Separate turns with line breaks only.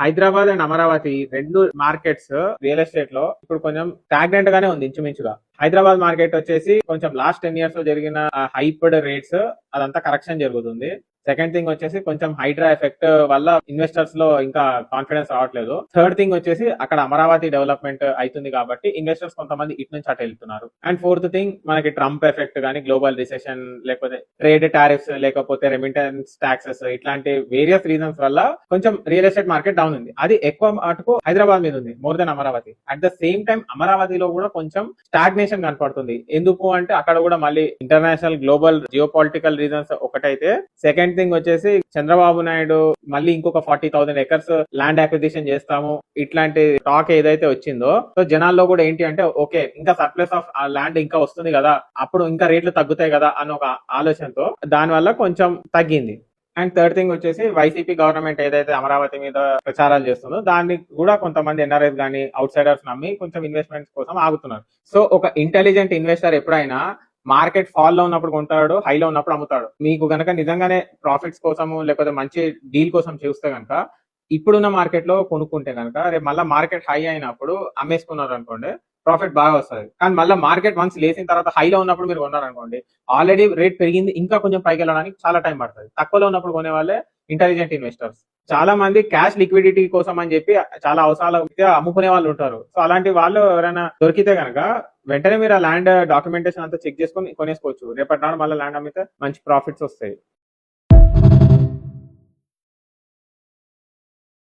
Hyderabad and Amaravati రెండు markets real estate లో ఇప్పుడు కొంచెం స్టాగ్నెంట్ గానే ఉంది ఇంచుమించుగా. హైదరాబాద్ మార్కెట్ వచ్చేసి కొంచెం లాస్ట్ 10 years లో జరిగిన హైప్డ్ రేట్స్ అదంతా కరెక్షన్ జరుగుతుంది. సెకండ్ థింగ్ వచ్చేసి కొంచెం హైడ్రా ఎఫెక్ట్ వల్ల ఇన్వెస్టర్స్ లో ఇంకా కాన్ఫిడెన్స్ రావట్లేదు. థర్డ్ థింగ్ వచ్చేసి అక్కడ అమరావతి డెవలప్మెంట్ అవుతుంది కాబట్టి ఇన్వెస్టర్స్ కొంతమంది ఇటు నుంచి అటు వెళ్తున్నారు. అండ్ ఫోర్త్ థింగ్ మనకి ట్రంప్ ఎఫెక్ట్ కానీ, గ్లోబల్ రిసెషన్, లేకపోతే ట్రేడ్ టారిఫ్స్, లేకపోతే రెమిటెన్స్ టాక్సెస్, ఇట్లాంటి వేరియస్ రీజన్స్ వల్ల కొంచెం రియల్ ఎస్టేట్ మార్కెట్ డౌన్ ఉంది. అది ఎక్కువ మటుకు హైదరాబాద్ మీద ఉంది more than Amaravati. At the same time అమరావతిలో కూడా కొంచెం స్టాగ్నేషన్ కనపడుతుంది. ఎందుకు అంటే అక్కడ కూడా మళ్ళీ international global geo political reasons ఒకటైతే, సెకండ్ థింగ్ వచ్చేసి చంద్రబాబు నాయుడు మళ్ళీ ఇంకొక 40,000 acres ల్యాండ్ అక్విజిషన్ చేస్తాము ఇట్లాంటి టాక్ ఏదైతే వచ్చిందో, సో జనాల్లో కూడా ఏంటి అంటే ఓకే ఇంకా సర్ప్లస్ ఆఫ్ ల్యాండ్ ఇంకా వస్తుంది కదా, అప్పుడు ఇంకా రేట్లు తగ్గుతాయి కదా అన్న ఒక ఆలోచనతో దాని వల్ల కొంచెం తగ్గింది. అండ్ థర్డ్ థింగ్ వచ్చేసి వైసీపీ గవర్నమెంట్ ఏదైతే అమరావతి మీద ప్రచారాలు చేస్తుందో దాన్ని కూడా కొంతమంది ఎన్ఆర్ఐస్ కానీ అవుట్ సైడర్స్ నమ్మి కొంచెం ఇన్వెస్ట్మెంట్స్ కోసం ఆగుతున్నారు. సో ఒక ఇంటెలిజెంట్ ఇన్వెస్టర్ ఎప్పుడైనా మార్కెట్ ఫాల్ లో ఉన్నప్పుడు కొంటాడు, హైలో ఉన్నప్పుడు అమ్ముతాడు. మీకు గనక నిజంగానే ప్రాఫిట్స్ కోసము లేకపోతే మంచి డీల్ కోసం చూస్తే గనక ఇప్పుడున్న మార్కెట్ లో కొనుక్కుంటే గనక రేపు మళ్ళీ మార్కెట్ హై అయినప్పుడు అమ్మేసుకున్నారు అనుకోండి, ప్రాఫిట్ బాగా వస్తుంది. కానీ మళ్ళీ మార్కెట్ వన్స్ లేసిన తర్వాత హైలో ఉన్నప్పుడు మీరు కొన్నారు అనుకోండి, ఆల్రెడీ రేట్ పెరిగింది, ఇంకా కొంచెం పైకి వెళ్ళడానికి చాలా టైం పడుతుంది. తక్కువలో ఉన్నప్పుడు కొనే వాళ్ళే ఇంటెలిజెంట్ ఇన్వెస్టర్స్. చాలా మంది క్యాష్ లిక్విడిటీ కోసం అని చెప్పి చాలా అవసరాల అమ్ముకునే వాళ్ళు ఉంటారు. సో అలాంటి వాళ్ళు ఎవరైనా దొరికితే కనుక వెంటనే మీరు ఆ ల్యాండ్ డాక్యుమెంటేషన్ అంతా చెక్ చేసుకొని కొనేసుకోవచ్చు. రేపటి నాడు మళ్ళీ ల్యాండ్ అమ్మితే మంచి ప్రాఫిట్స్ వస్తాయి.